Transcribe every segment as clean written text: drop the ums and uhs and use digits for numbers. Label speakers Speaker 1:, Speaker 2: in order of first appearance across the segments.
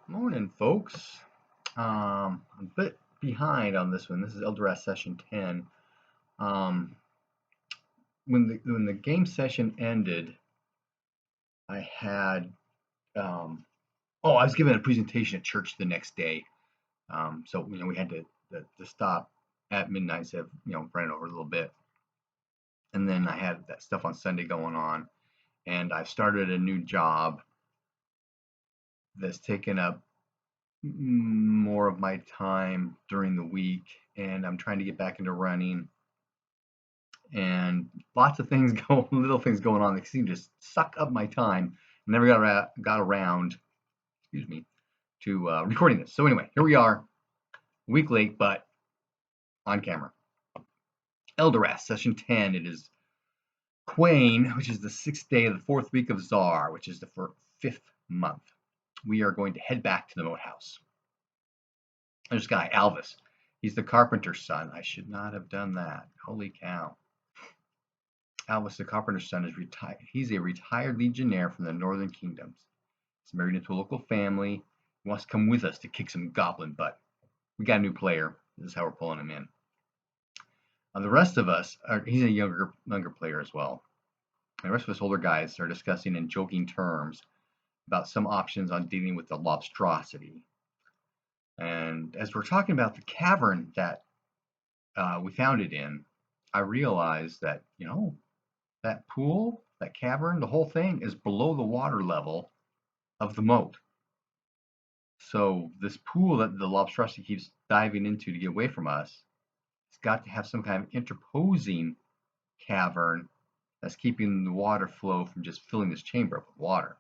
Speaker 1: Morning, folks. I'm a bit behind on this one. This is Elderath Session 10. Um, when the game session ended, I had I was giving a presentation at church the next day. So we had to stop at midnight instead of running over a little bit. And then I had that stuff on Sunday going on, and I've started a new job that's taken up more of my time during the week, and I'm trying to get back into running and lots of things little things going on that seem to just suck up my time. Never got around, excuse me, to recording this. So anyway, here we are, a week late, but on camera. Elderath Session 10. It is Quain, which is the 6th day of the 4th week of Zar, which is the 5th month. We are going to head back to the moat house. There's this guy, Alvis. He's the carpenter's son. I should not have done that. Holy cow. Alvis, the carpenter's son, is retired. He's a retired legionnaire from the Northern Kingdoms. He's married into a local family. He wants to come with us to kick some goblin butt. We got a new player. This is how we're pulling him in. The rest of us he's a younger player as well. And the rest of us older guys are discussing in joking terms about some options on dealing with the lobstrosity. And as we're talking about the cavern that we found it in, I realized that, that pool, that cavern, the whole thing is below the water level of the moat. So this pool that the lobstrosity keeps diving into to get away from us, it's got to have some kind of interposing cavern that's keeping the water flow from just filling this chamber up with water.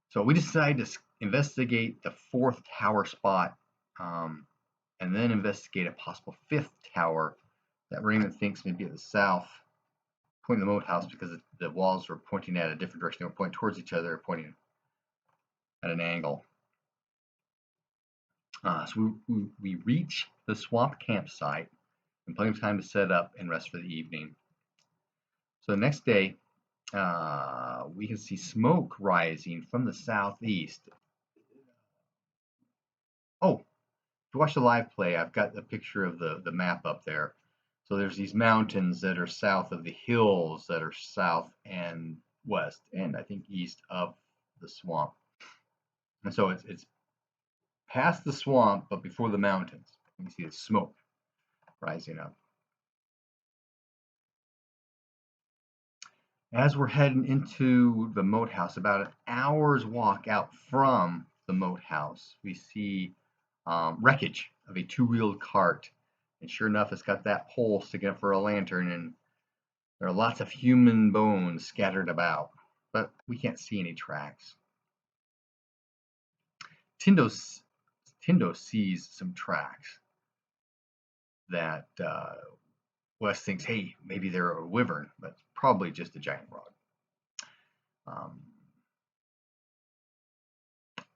Speaker 1: So we decided to investigate the 4th tower spot, and then investigate a possible 5th tower that Raymond thinks may be at the south, pointing the moat house because the walls were pointing at a different direction. They were pointing towards each other, pointing at an angle. So we reach the swamp campsite and plenty of time to set up and rest for the evening. So the next day, we can see smoke rising from the southeast. Oh, if you watch the live play, I've got the picture of the map up there. So there's these mountains that are south of the hills that are south and west, and I think east of the swamp. And so it's past the swamp, but before the mountains. You can see the smoke rising up. As we're heading into the moat house, about an hour's walk out from the moat house, we see wreckage of a 2-wheeled cart. And sure enough, it's got that pole sticking up for a lantern, and there are lots of human bones scattered about, but we can't see any tracks. Tindo sees some tracks that Wes thinks, hey, maybe they're a wyvern, but probably just a giant frog.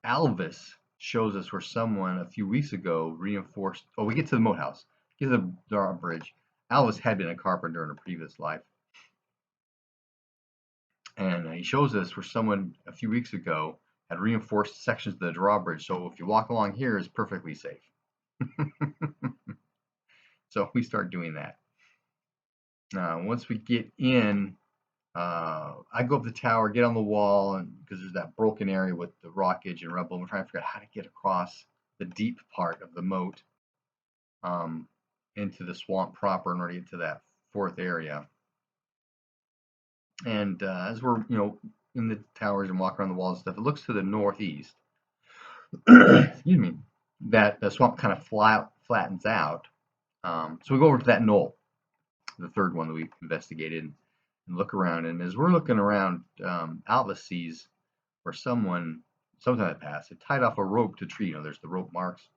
Speaker 1: Alvis shows us where someone a few weeks ago reinforced. Oh, we get to the moat house, get to the drawbridge. Alvis had been a carpenter in a previous life. And he shows us where someone a few weeks ago had reinforced sections of the drawbridge. So if you walk along here, it's perfectly safe. So we start doing that. Once we get in, I go up the tower, get on the wall, and because there's that broken area with the rock edge and rubble, we're trying to figure out how to get across the deep part of the moat into the swamp proper in order to get to that 4th area. And as we're in the towers and walk around the walls and stuff, it looks to the northeast. Excuse me. That the swamp kind of flattens out. So we go over to that knoll, the 3rd one that we investigated, and look around. And as we're looking around, Alvis sees where sometime had passed, had tied off a rope to a tree. There's the rope marks.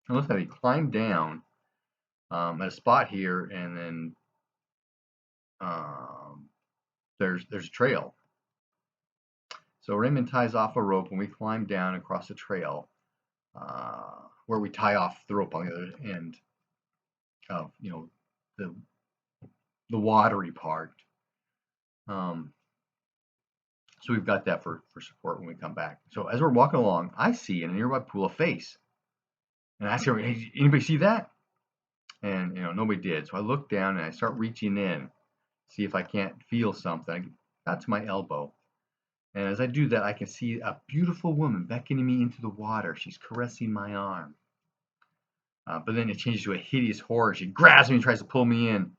Speaker 1: It looks like he climbed down at a spot here, and then there's a trail. So Raymond ties off a rope, and we climb down across the trail, where we tie off the rope on the other end of the watery part. So we've got that for support when we come back. So as we're walking along, I see in a nearby pool a face. And I ask her, hey, anybody see that? And nobody did. So I look down and I start reaching in, see if I can't feel something. I got to my elbow. And as I do that, I can see a beautiful woman beckoning me into the water. She's caressing my arm. But then it changes to a hideous horror. She grabs me and tries to pull me in.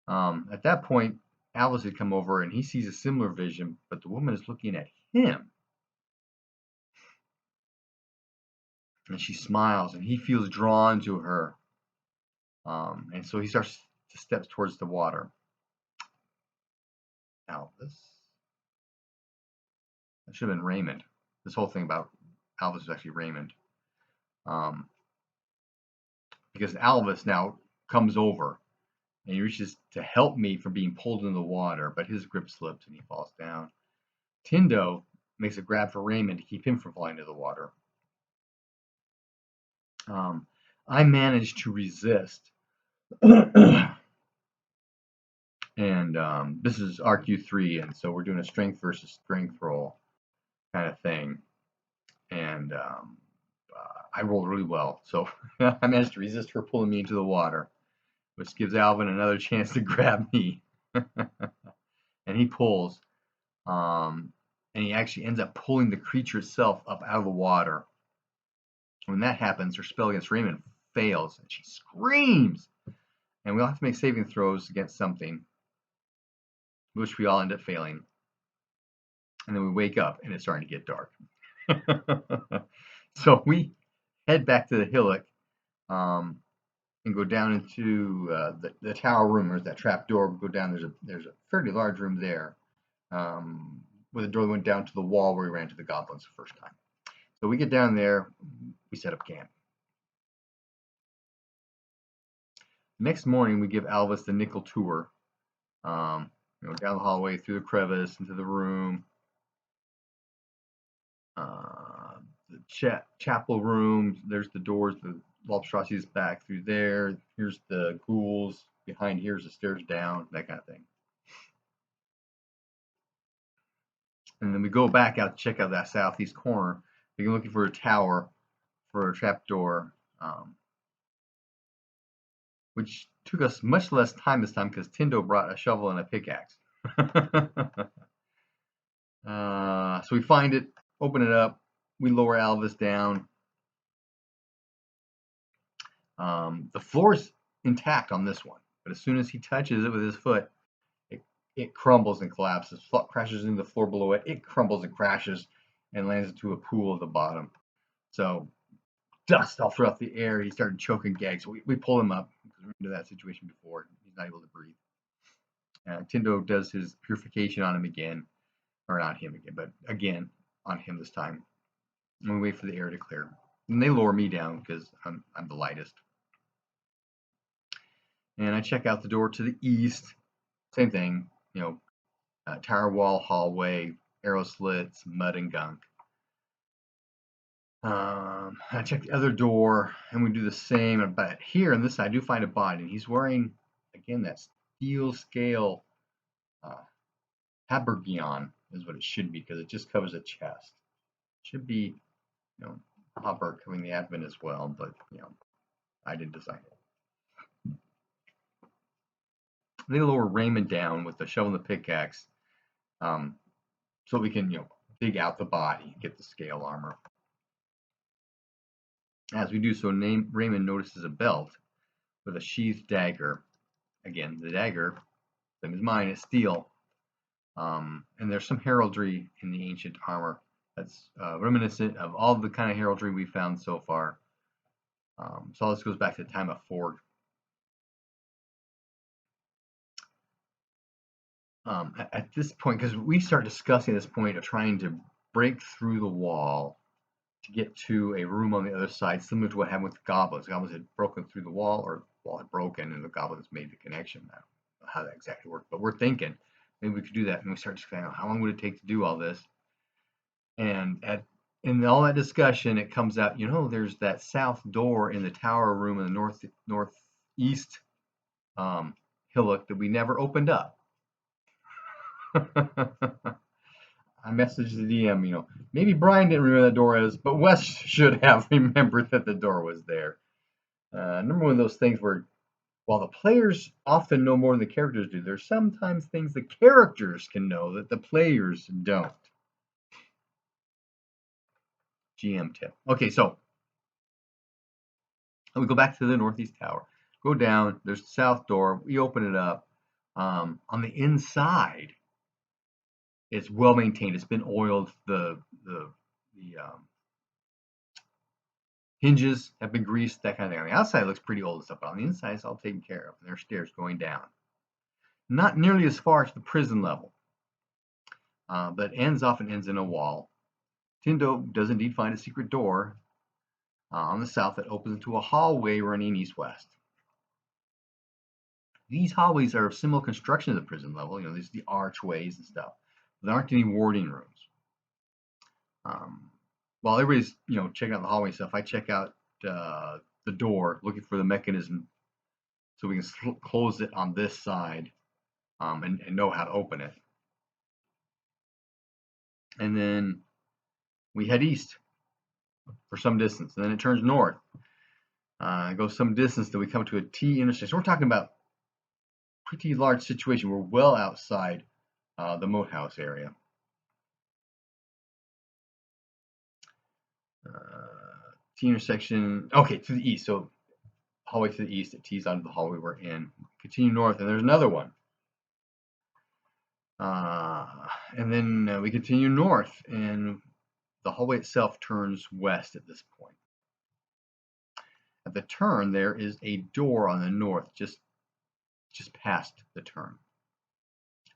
Speaker 1: At that point, Alice had come over and he sees a similar vision, but the woman is looking at him. And she smiles and he feels drawn to her. And so he starts to step towards the water. Alvis. That should have been Raymond. This whole thing about Alvis is actually Raymond. Because Alvis now comes over and he reaches to help me from being pulled into the water, but his grip slips and he falls down. Tindo makes a grab for Raymond to keep him from falling into the water. I managed to resist. And this is RQ3, and so we're doing a strength versus strength roll kind of thing. And I rolled really well, so I managed to resist her pulling me into the water, which gives Alvin another chance to grab me. And he pulls, and he actually ends up pulling the creature itself up out of the water. When that happens, her spell against Raymond fails, and she screams. And we'll have to make saving throws against something, which we all end up failing. And then we wake up, and it's starting to get dark. So we head back to the hillock and go down into the tower room. There's that trap door. We go down. There's a fairly large room there with a door that went down to the wall where we ran to the goblins the first time. So we get down there. We set up camp. Next morning, we give Alvis the nickel tour. Down the hallway, through the crevice, into the room. The chapel room. There's the doors. The Lobstrosity's back through there. Here's the ghouls. Behind here's the stairs down. That kind of thing. And then we go back out to check out that southeast corner. We're looking for a tower for a trapdoor, which took us much less time this time because Tindo brought a shovel and a pickaxe. So we find it, open it up, we lower Alvis down. The floor is intact on this one, but as soon as he touches it with his foot, it crumbles and collapses, crashes into the floor below it. It crumbles and crashes and lands into a pool at the bottom. So dust all throughout the air. He started choking gags. So we pull him up because we've been into that situation before. He's not able to breathe. Tindo does his purification on him again, or not him again, but again on him this time. And we wait for the air to clear. And they lower me down because I'm the lightest. And I check out the door to the east. Same thing, tower wall, hallway, arrow slits, mud and gunk. I check the other door, and we do the same. But here on this side, I do find a body, and he's wearing again that steel scale habergeon is what it should be because it just covers the chest. It should be, hauberk covering the abdomen as well, but I didn't design it. They lower Raymond down with the shovel and the pickaxe, so we can dig out the body, get the scale armor. As we do so, Raymond notices a belt with a sheathed dagger. Again, the dagger, same as mine, is steel. And there's some heraldry in the ancient armor that's reminiscent of all the kind of heraldry we found so far. So all this goes back to the time of Ford. At this point, because we start discussing this point of trying to break through the wall to get to a room on the other side, similar to what happened with the goblins. The goblins had broken through the wall, or the wall had broken, and the goblins made the connection. I don't know how that exactly worked, but we're thinking maybe we could do that. And we start discussing how long would it take to do all this. And in all that discussion, it comes out, there's that south door in the tower room in the northeast hillock that we never opened up. I messaged the DM, maybe Brian didn't remember that door is, but Wes should have remembered that the door was there. Number one of those things where, while the players often know more than the characters do, there's sometimes things the characters can know that the players don't. GM tip. Okay, so we go back to the northeast tower. Go down. There's the south door. We open it up. On the inside, it's well maintained. It's been oiled. The hinges have been greased. That kind of thing. On the outside, it looks pretty old and stuff, but on the inside, it's all taken care of. And there's stairs going down. Not nearly as far as the prison level, but often ends in a wall. Tindo does indeed find a secret door on the south that opens into a hallway running east-west. These hallways are of similar construction to the prison level. There's the archways and stuff. There aren't any warding rooms. While everybody's checking out the hallway stuff, I check out the door, looking for the mechanism so we can close it on this side and know how to open it. And then we head east for some distance, and then it turns north. It goes some distance till we come to a T intersection. We're talking about pretty large situation. We're well outside the moat house area. T intersection. Okay, to the east. So hallway to the east. It tees onto the hallway we're in. Continue north, and there's another one. And then we continue north, and the hallway itself turns west at this point. At the turn, there is a door on the north, just past the turn.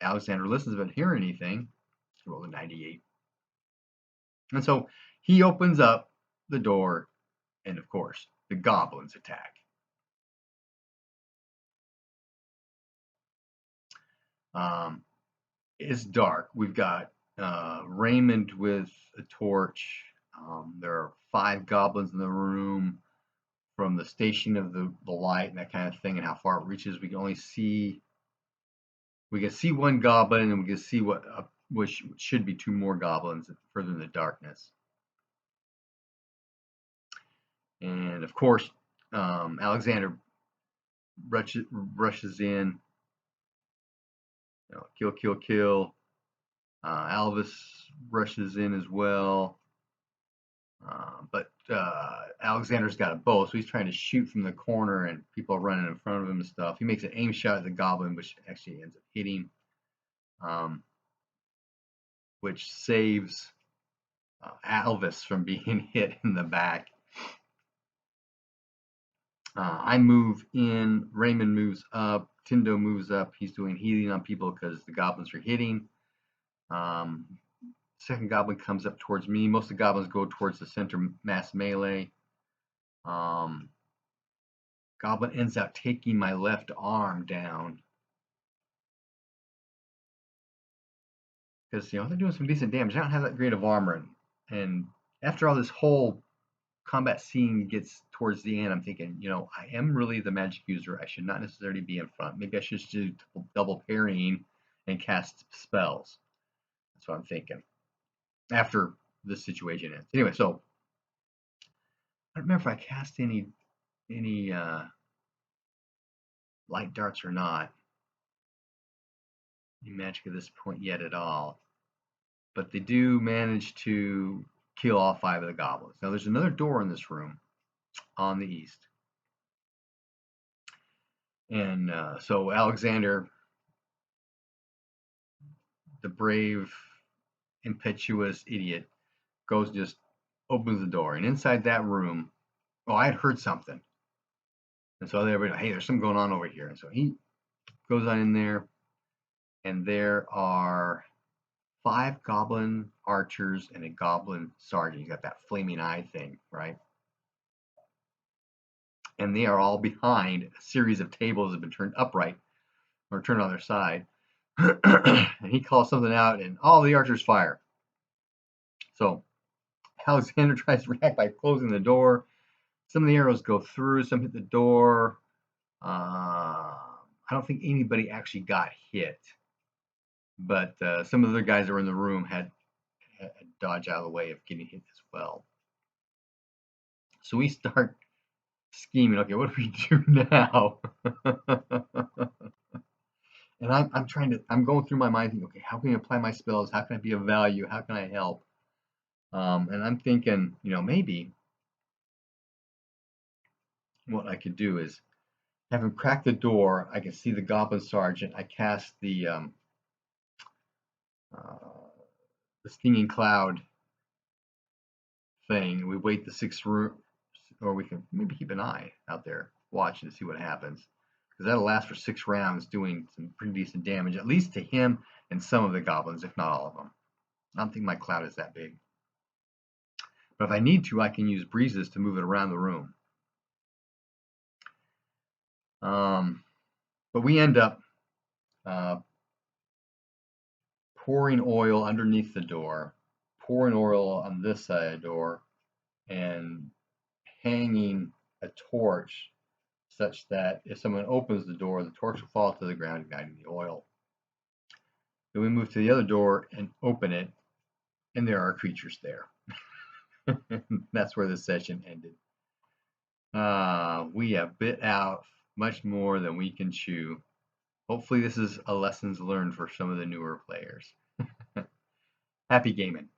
Speaker 1: Alexander listens, but hear anything. He rolled a 98. And so he opens up the door, and of course, the goblins attack. It's dark. We've got Raymond with a torch. There are 5 goblins in the room. From the station of the light and that kind of thing, and how far it reaches, we can see one goblin, and we can see which should be 2 more goblins further in the darkness. And of course, Alexander rushes in. Kill. Alvis rushes in as well. But Alexander's got a bow, so he's trying to shoot from the corner, and people are running in front of him and stuff. He makes an aim shot at the goblin, which actually ends up hitting, which saves Alvis from being hit in the back. I move in. Raymond moves up. Tindo moves up. He's doing healing on people because the goblins are hitting. Second goblin comes up towards me. Most of the goblins go towards the center mass melee. Goblin ends up taking my left arm down because they're doing some decent damage. I don't have that great of armor, and after all this whole combat scene gets towards the end, I'm thinking, I am really the magic user. I should not necessarily be in front. Maybe I should just do double parrying and cast spells. That's what I'm thinking after this situation ends. Anyway, so I don't remember if I cast any light darts or not. Any magic at this point yet at all. But they do manage to kill all 5 of the goblins. Now there's another door in this room on the east. And so Alexander, the brave, impetuous idiot, goes and just opens the door. And inside that room, I had heard something. And so everybody, hey, there's something going on over here. And so he goes on in there, and there are 5 goblin archers and a goblin sergeant. He's got that flaming eye thing, right? And they are all behind a series of tables that have been turned upright or turned on their side. And he calls something out, and all the archers fire. So Alexander tries to react by closing the door. Some of the arrows go through, some hit the door. I don't think anybody actually got hit, but some of the other guys that were in the room had dodge out of the way of getting hit as well. So we start scheming. Okay, what do we do now? And I'm going through my mind thinking, okay, how can I apply my spells? How can I be of value? How can I help? And I'm thinking, maybe what I could do is have him crack the door. I can see the Goblin Sergeant. I cast the Stinging Cloud thing. We wait the 6 room, or we can maybe keep an eye out there, watching to see what happens. Because that'll last for 6 rounds, doing some pretty decent damage, at least to him and some of the goblins, if not all of them. I don't think my cloud is that big. But if I need to, I can use breezes to move it around the room. But we end up pouring oil underneath the door, pouring oil on this side of the door, and hanging a torch such that if someone opens the door, the torch will fall to the ground, igniting the oil. Then we move to the other door and open it, and there are creatures there. That's where the session ended. We have bit out much more than we can chew. Hopefully this is a lessons learned for some of the newer players. Happy gaming.